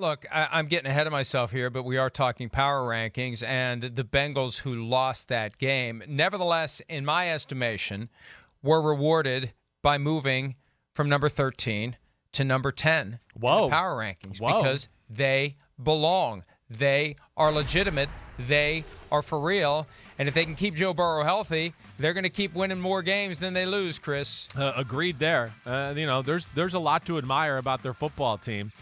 Look, I'm getting ahead of myself here, but we are talking power rankings and the Bengals who lost that game. Nevertheless, in my estimation, were rewarded by moving from number 13 to number 10 in the power rankings because they belong. They are legitimate. They are for real. And if they can keep Joe Burrow healthy, they're going to keep winning more games than they lose, Chris. Agreed there. There's a lot to admire about their football team.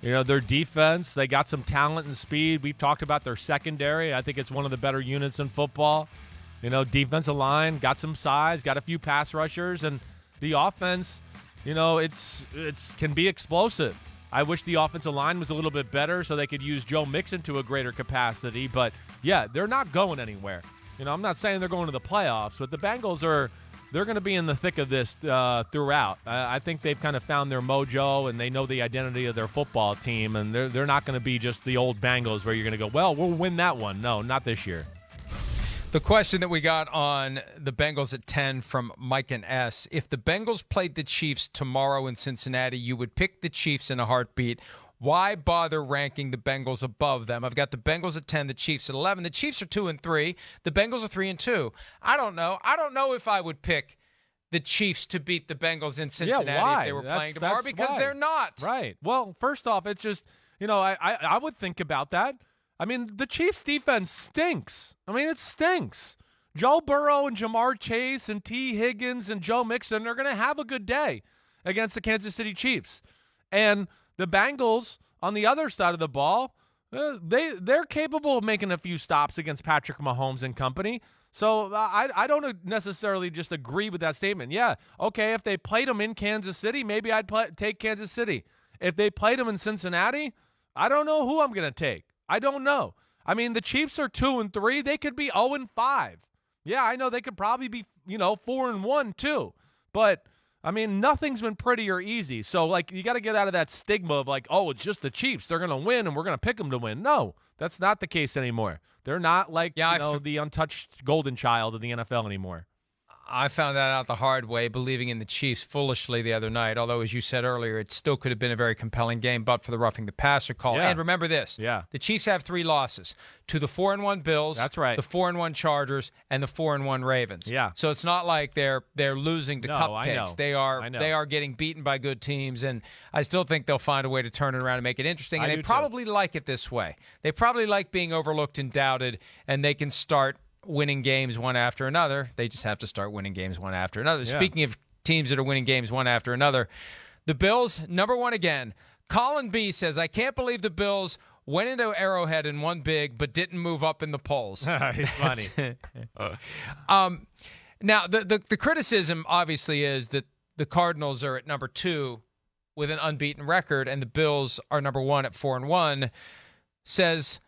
Their defense, they got some talent and speed. We've talked about their secondary. I think it's one of the better units in football. Defensive line, got some size, got a few pass rushers, and the offense, it's can be explosive. I wish the offensive line was a little bit better so they could use Joe Mixon to a greater capacity. But, yeah, they're not going anywhere. I'm not saying they're going to the playoffs, but the Bengals they're going to be in the thick of this throughout. I think they've kind of found their mojo, and they know the identity of their football team, and they're not going to be just the old Bengals where you're going to go, well, we'll win that one. No, not this year. The question that we got on the Bengals at 10 from Mike and S. If the Bengals played the Chiefs tomorrow in Cincinnati, you would pick the Chiefs in a heartbeat. Why bother ranking the Bengals above them? I've got the Bengals at 10, the Chiefs at 11. The Chiefs are 2-3. The Bengals are 3-2. I don't know. I don't know if I would pick the Chiefs to beat the Bengals in Cincinnati if they were playing tomorrow because they're not. Right. Well, first off, it's just, I would think about that. I mean, the Chiefs' defense stinks. It stinks. Joe Burrow and Jamar Chase and T. Higgins and Joe Mixon are going to have a good day against the Kansas City Chiefs. And the Bengals, on the other side of the ball, they're capable of making a few stops against Patrick Mahomes and company. So I don't necessarily just agree with that statement. Yeah, okay, if they played them in Kansas City, maybe I'd take Kansas City. If they played them in Cincinnati, I don't know who I'm going to take. I don't know. The Chiefs are 2-3. They could be 0-5. Yeah, I know they could probably be, 4-1 too. But, nothing's been pretty or easy. So, you got to get out of that stigma of it's just the Chiefs. They're going to win and we're going to pick them to win. No, that's not the case anymore. They're not the untouched golden child of the NFL anymore. I found that out the hard way, believing in the Chiefs foolishly the other night. Although, as you said earlier, it still could have been a very compelling game, but for the roughing the passer call. Yeah. And remember this: the Chiefs have 3 losses to the 4-1 Bills, that's right, the 4-1 Chargers, and the 4-1 Ravens. Yeah. So it's not like they're losing to cupcakes. They are getting beaten by good teams, and I still think they'll find a way to turn it around and make it interesting. And they probably like it this way. They probably like being overlooked and doubted, and they can start winning games one after another. They just have to start winning games one after another. Yeah. Speaking of teams that are winning games one after another, the Bills, number 1 again. Colin B says, I can't believe the Bills went into Arrowhead and won big, but didn't move up in the polls. It's funny. Now, the criticism obviously is that the Cardinals are at number 2 with an unbeaten record, and the Bills are number 1 at 4-1. Says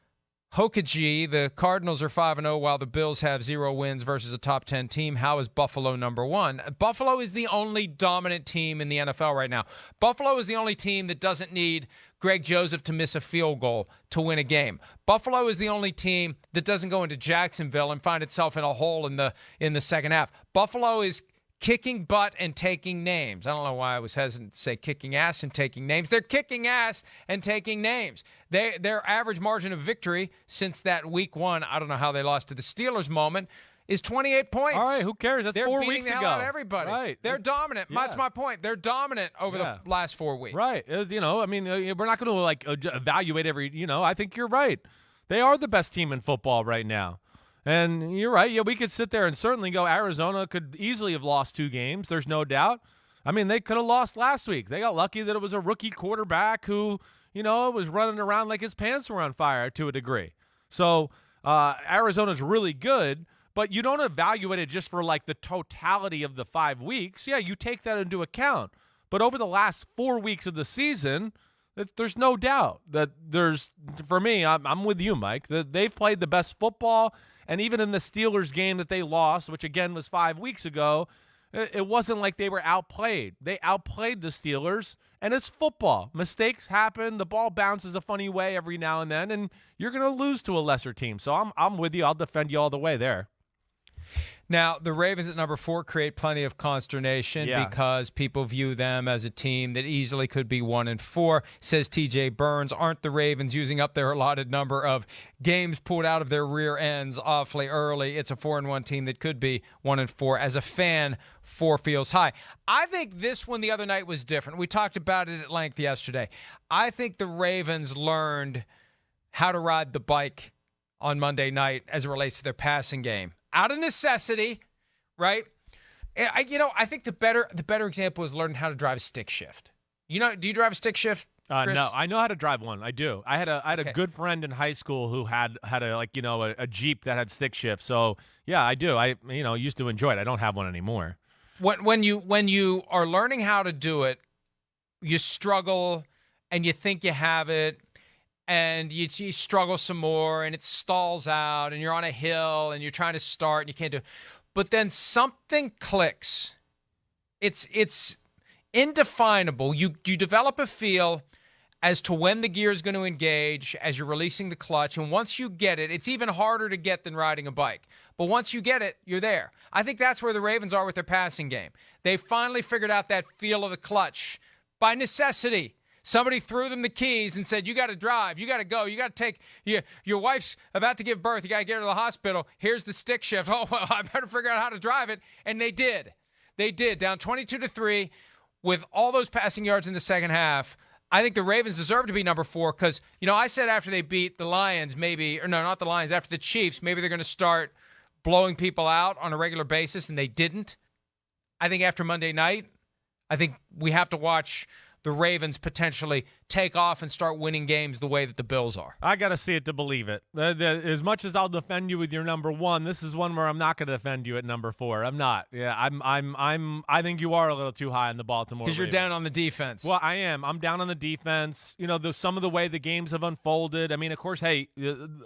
Hokaji, the Cardinals are 5-0 while the Bills have 0 wins versus a top 10 team. How is Buffalo number 1? Buffalo is the only dominant team in the NFL right now. Buffalo is the only team that doesn't need Greg Joseph to miss a field goal to win a game. Buffalo is the only team that doesn't go into Jacksonville and find itself in a hole in the second half. Buffalo is kicking butt and taking names. I don't know why I was hesitant to say kicking ass and taking names. They're kicking ass and taking names. Their average margin of victory since that week 1, I don't know how they lost to the Steelers moment, is 28 points. All right, who cares? That's 4 weeks ago. They're beating the hell out of everybody. Right. They're dominant. Yeah. That's my point. They're dominant over the last 4 weeks. Right. We're not going to evaluate every, I think you're right. They are the best team in football right now. And you're right. Yeah, we could sit there and certainly go Arizona could easily have lost 2 games. There's no doubt. They could have lost last week. They got lucky that it was a rookie quarterback who, was running around like his pants were on fire to a degree. So Arizona's really good, but you don't evaluate it just for the totality of the 5 weeks. Yeah, you take that into account. But over the last 4 weeks of the season, there's no doubt that for me, I'm with you, Mike, that they've played the best football. And even in the Steelers game that they lost, which again was 5 weeks ago, it wasn't like they were outplayed. They outplayed the Steelers, and it's football. Mistakes happen. The ball bounces a funny way every now and then, and you're going to lose to a lesser team. So I'm with you. I'll defend you all the way there. Now, the Ravens at number 4 create plenty of consternation because people view them as a team that easily could be 1-4. Says TJ Burns, aren't the Ravens using up their allotted number of games pulled out of their rear ends awfully early? It's a 4-1 team that could be 1-4. As a fan, 4 feels high. I think this one the other night was different. We talked about it at length yesterday. I think the Ravens learned how to ride the bike on Monday night as it relates to their passing game. Out of necessity, right? And I think the better example is learning how to drive a stick shift. Do you drive a stick shift, Chris? No, I know how to drive one. I do. I had a good friend in high school who had a Jeep that had stick shift. So yeah, I do. I used to enjoy it. I don't have one anymore. When you are learning how to do it, you struggle and you think you have it. And you struggle some more, and it stalls out, and you're on a hill, and you're trying to start, and you can't do it. But then something clicks. It's indefinable. You develop a feel as to when the gear is going to engage as you're releasing the clutch. And once you get it, it's even harder to get than riding a bike. But once you get it, you're there. I think that's where the Ravens are with their passing game. They finally figured out that feel of the clutch by necessity. Somebody threw them the keys and said, you got to drive, you got to go, you got to take, your wife's about to give birth, you got to get her to the hospital, here's the stick shift. Oh, well, I better figure out how to drive it. And they did. They did. Down 22-3 with all those passing yards in the second half. I think the Ravens deserve to be number 4 because, I said after they beat the Lions, not the Lions, after the Chiefs, maybe they're going to start blowing people out on a regular basis, and they didn't. I think after Monday night, I think we have to watch the Ravens potentially take off and start winning games the way that the Bills are. I got to see it to believe it. As much as I'll defend you with your number 1, this is one where I'm not going to defend you at number 4. I'm not. Yeah, I think you are a little too high on the Baltimore Ravens. Because you're down on the defense. Well, I am. I'm down on the defense. Some of the way the games have unfolded. I mean, of course, hey,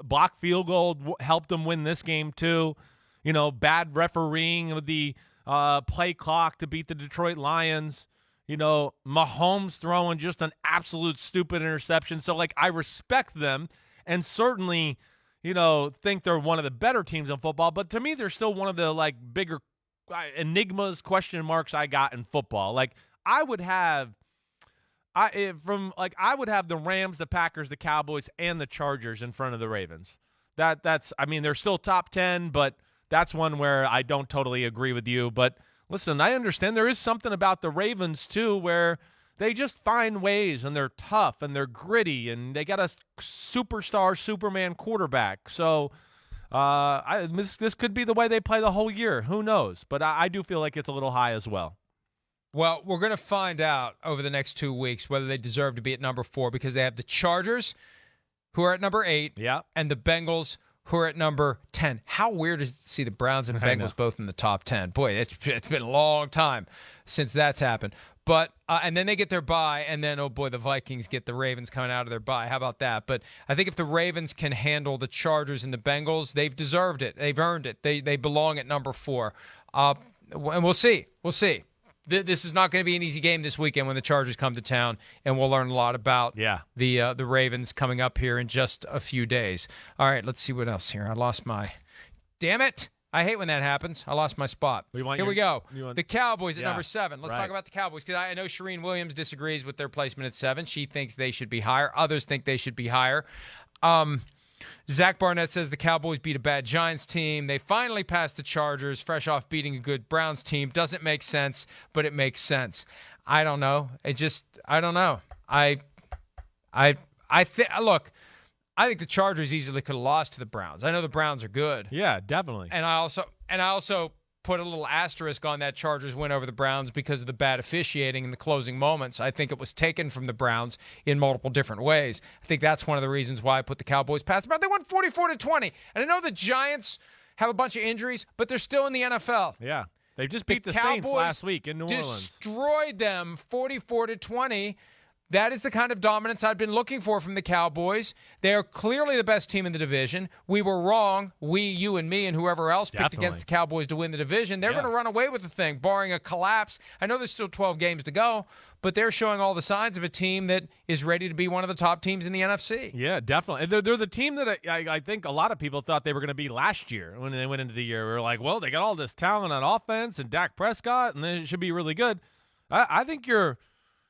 block field goal helped them win this game too. Bad refereeing with the play clock to beat the Detroit Lions. Mahomes throwing just an absolute stupid interception. So, I respect them and certainly, think they're one of the better teams in football. But to me, they're still one of the, bigger enigmas, question marks I got in football. I would have the Rams, the Packers, the Cowboys, and the Chargers in front of the Ravens. They're still top 10, but that's one where I don't totally agree with you. But listen, I understand there is something about the Ravens, too, where they just find ways, and they're tough, and they're gritty, and they got a superstar Superman quarterback. So this could be the way they play the whole year. Who knows? But I do feel like it's a little high as well. Well, we're going to find out over the next 2 weeks whether they deserve to be at number 4 because they have the Chargers, who are at number 8, and the Bengals, who are at number 10. How weird is it to see the Browns and Bengals both in the top 10? Boy, it's been a long time since that's happened. But and then they get their bye, and then, oh boy, the Vikings get the Ravens coming out of their bye. How about that? But I think if the Ravens can handle the Chargers and the Bengals, they've deserved it. They've earned it. They belong at number 4. And we'll see. We'll see. This is not going to be an easy game this weekend when the Chargers come to town, and we'll learn a lot about the Ravens coming up here in just a few days. All right, let's see what else here. I lost my – damn it. I hate when that happens. I lost my spot. Here we go. The Cowboys at number 7. Let's talk about the Cowboys because I know Shereen Williams disagrees with their placement at 7. She thinks they should be higher. Others think they should be higher. Zach Barnett says the Cowboys beat a bad Giants team. They finally passed the Chargers, fresh off beating a good Browns team. Doesn't make sense, but it makes sense. I don't know. I don't know. Look, I think the Chargers easily could have lost to the Browns. I know the Browns are good. Yeah, definitely. And I also put a little asterisk on that Chargers win over the Browns because of the bad officiating in the closing moments. I think it was taken from the Browns in multiple different ways. I think that's one of the reasons why I put the Cowboys past. But they won 44-20. And I know the Giants have a bunch of injuries, but they're still in the NFL. Yeah. They just beat the Saints last week in New Orleans. Destroyed them 44-20. That is the kind of dominance I've been looking for from the Cowboys. They are clearly the best team in the division. We were wrong. We, you, and me, and whoever else picked against the Cowboys to win the division. They're going to run away with the thing, barring a collapse. I know there's still 12 games to go, but they're showing all the signs of a team that is ready to be one of the top teams in the NFC. Yeah, definitely. They're the team that I think a lot of people thought they were going to be last year when they went into the year. We were like, well, they got all this talent on offense and Dak Prescott, and then it should be really good. I think you're,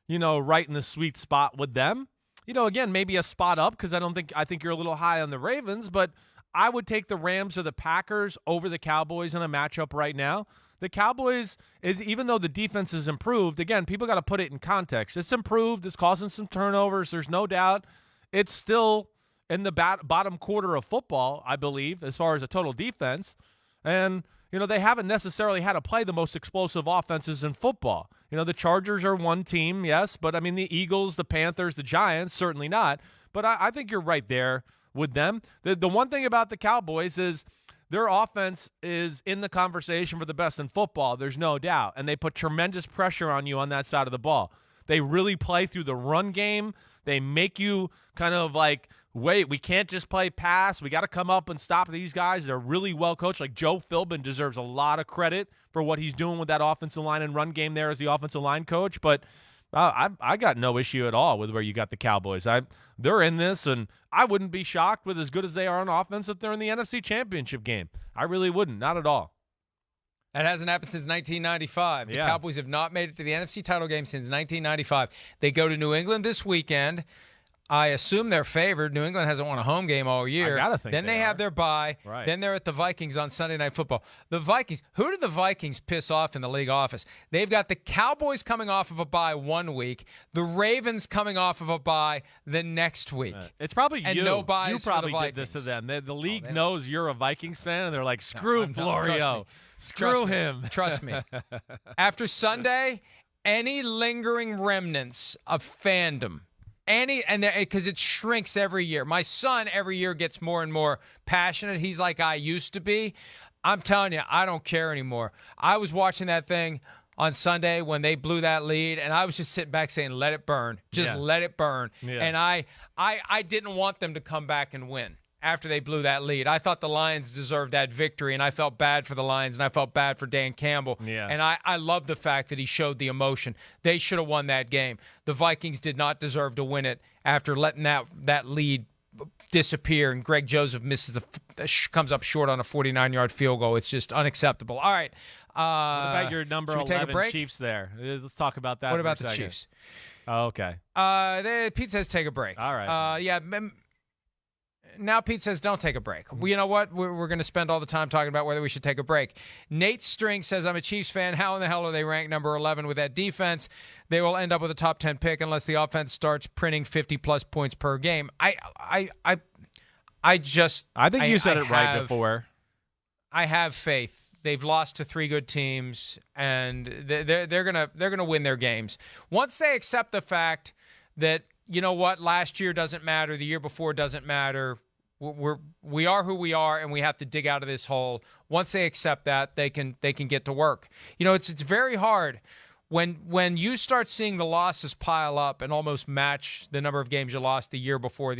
right in the sweet spot with them. Again, maybe a spot up because I think you're a little high on the Ravens, but I would take the Rams or the Packers over the Cowboys in a matchup right now. The Cowboys, even though the defense has improved, again, people got to put it in context. It's improved. It's causing some turnovers. There's no doubt. It's still in the bottom quarter of football, I believe, as far as a total defense. And, they haven't necessarily had to play the most explosive offenses in football. The Chargers are one team, yes, but, the Eagles, the Panthers, the Giants, certainly not. But I think you're right there with them. The one thing about the Cowboys is their offense is in the conversation for the best in football, there's no doubt, and they put tremendous pressure on you on that side of the ball. They really play through the run game. They make you kind of like, wait, we can't just play pass. We got to come up and stop these guys. They're really well coached. Like Joe Philbin deserves a lot of credit for what he's doing with that offensive line and run game there as the offensive line coach, but I got no issue at all with where you got the Cowboys. They're in this, and I wouldn't be shocked with as good as they are on offense if they're in the NFC Championship game. I really wouldn't, not at all. That hasn't happened since 1995. The Cowboys have not made it to the NFC title game since 1995. They go to New England this weekend. I assume they're favored. New England hasn't won a home game all year. I gotta think then they have their bye. Right. Then they're at the Vikings on Sunday Night Football. The Vikings, who did the Vikings piss off in the league office? They've got the Cowboys coming off of a bye 1 week, the Ravens coming off of a bye the next week. It's probably and you. no buys you probably for the did this to them. The league they knows you're a Vikings fan, and they're like, screw Florio. Screw him. Trust me. After Sunday, any lingering remnants of fandom, because it shrinks every year. My son every year gets more and more passionate. He's like I used to be. I'm telling you, I don't care anymore. I was watching that thing on Sunday when they blew that lead, and I was just sitting back saying, let it burn. Just let it burn. Yeah. And I didn't want them to come back and win after they blew that lead. I thought the Lions deserved that victory, and I felt bad for the Lions, and I felt bad for Dan Campbell. Yeah. And I love the fact that he showed the emotion. They should have won that game. The Vikings did not deserve to win it after letting that lead disappear, and Greg Joseph comes up short on a 49-yard field goal. It's just unacceptable. All right. What about your number 11 Chiefs there? Let's talk about that. What about the Chiefs? Oh, okay. Pete says take a break. All right. Yeah. Now Pete says don't take a break. Well, you know what? We're going to spend all the time talking about whether we should take a break. Nate String says, I'm a Chiefs fan. How in the hell are they ranked number 11 with that defense? They will end up with a top 10 pick unless the offense starts printing 50-plus points per game. I think you said it right before. I have faith. They've lost to 3 good teams, and they're gonna win their games. Once they accept the fact that, you know what, last year doesn't matter, the year before doesn't matter, we are who we are, and we have to dig out of this hole. Once they accept that, they can get to work. It's very hard when you start seeing the losses pile up and almost match the number of games you lost the year before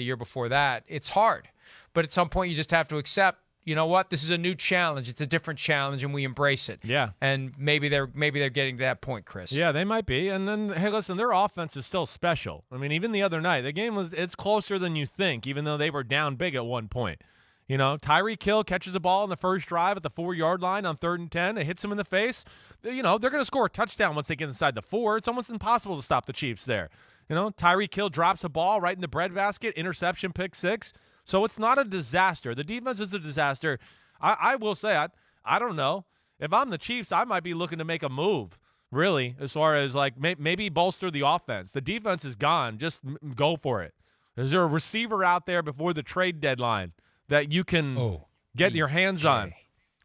that. It's hard, but at some point you just have to accept, you know what, this is a new challenge. It's a different challenge, and we embrace it. Yeah. And maybe they're getting to that point, Chris. Yeah, they might be. And then, hey, listen, their offense is still special. I mean, even the other night, the game it's closer than you think, even though they were down big at one point. Tyreek Hill catches a ball on the first drive at the 4-yard line on 3rd and 10. It hits him in the face. They're going to score a touchdown once they get inside the 4. It's almost impossible to stop the Chiefs there. Tyreek Hill drops a ball right in the breadbasket, interception, pick 6. So it's not a disaster. The defense is a disaster. I will say, I don't know. If I'm the Chiefs, I might be looking to make a move, really, as far as like maybe bolster the offense. The defense is gone. Just go for it. Is there a receiver out there before the trade deadline that you can get your hands on?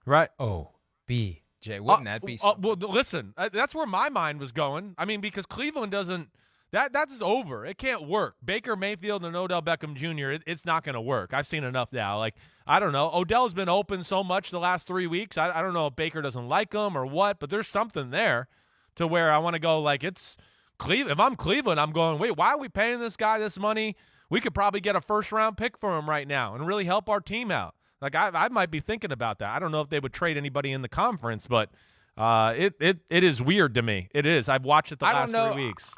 Right? OBJ. Wouldn't that be something? Well, listen, that's where my mind was going. I mean, because Cleveland doesn't – that's over. It can't work. Baker Mayfield and Odell Beckham Jr., it's not going to work. I've seen enough now. Like, I don't know. Odell's been open so much the last 3 weeks. I don't know if Baker doesn't like him or what, but there's something there to where I want to go, like, it's Cleveland. If I'm Cleveland, I'm going, wait, why are we paying this guy this money? We could probably get a first-round pick for him right now and really help our team out. Like, I might be thinking about that. I don't know if they would trade anybody in the conference, but it is weird to me. It is. I've watched it the last 3 weeks.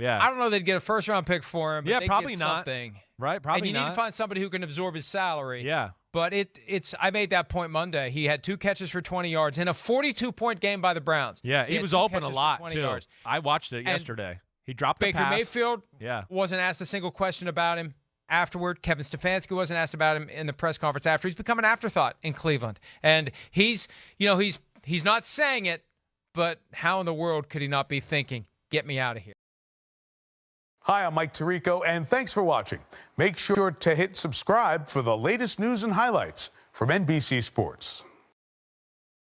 Yeah. I don't know they'd get a first-round pick for him. But Yeah, they'd probably get not. something. Right? Probably and you not. need to find somebody who can absorb his salary. Yeah. But it's. I made that point Monday. He had 2 catches for 20 yards in a 42-point game by the Browns. Yeah, he was open a lot, too. Yards. I watched it And yesterday. He dropped the Baker pass. Mayfield Yeah. wasn't asked a single question about him afterward. Kevin Stefanski wasn't asked about him in the press conference after. He's become an afterthought in Cleveland. And he's not saying it, but how in the world could he not be thinking, get me out of here? Hi, I'm Mike Tirico, and thanks for watching. Make sure to hit subscribe for the latest news and highlights from NBC Sports.